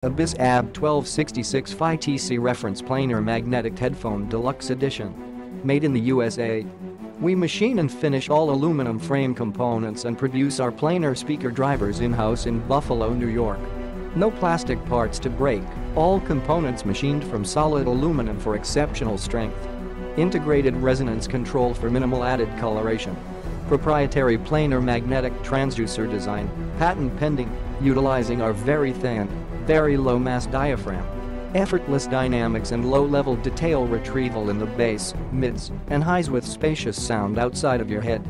Abyss AB-1266 FI-TC Reference Planar Magnetic Headphone Deluxe Edition. Made in the USA. We machine and finish all aluminum frame components and produce our planar speaker drivers in-house in Buffalo, New York. No plastic parts to break, all components machined from solid aluminum for exceptional strength. Integrated resonance control for minimal added coloration. Proprietary planar magnetic transducer design, patent pending, utilizing our very thin, very low mass diaphragm. Effortless dynamics and low-level detail retrieval in the bass, mids, and highs with spacious sound outside of your head.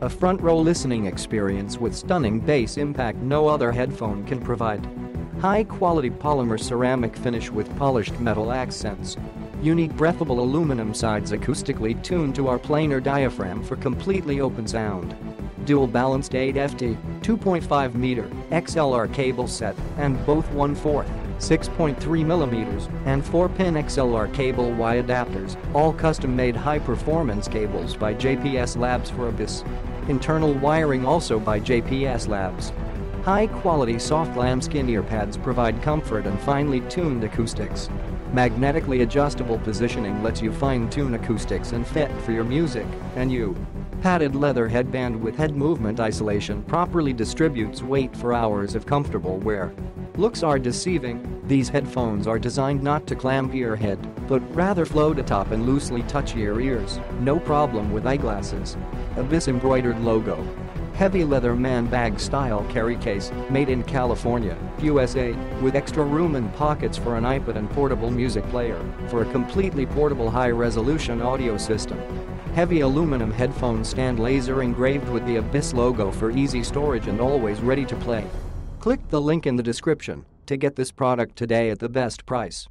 A front-row listening experience with stunning bass impact no other headphone can provide. High-quality polymer ceramic finish with polished metal accents. Unique breathable aluminum sides acoustically tuned to our planar diaphragm for completely open sound. Dual-balanced 8FT, 2.5-meter XLR cable set and both 1/4, 6.3mm and 4-pin XLR cable Y adapters, all custom-made high-performance cables by JPS Labs for Abyss. Internal wiring also by JPS Labs. High-quality soft lambskin earpads provide comfort and finely tuned acoustics. Magnetically adjustable positioning lets you fine-tune acoustics and fit for your music and you. Padded leather headband with head movement isolation properly distributes weight for hours of comfortable wear. Looks are deceiving, these headphones are designed not to clamp your head, but rather float atop and loosely touch your ears, no problem with eyeglasses. Abyss embroidered logo. Heavy leather man bag style carry case, made in California, USA, with extra room and pockets for an iPod and portable music player, for a completely portable high-resolution audio system. Heavy aluminum headphone stand laser engraved with the Abyss logo for easy storage and always ready to play. Click the link in the description to get this product today at the best price.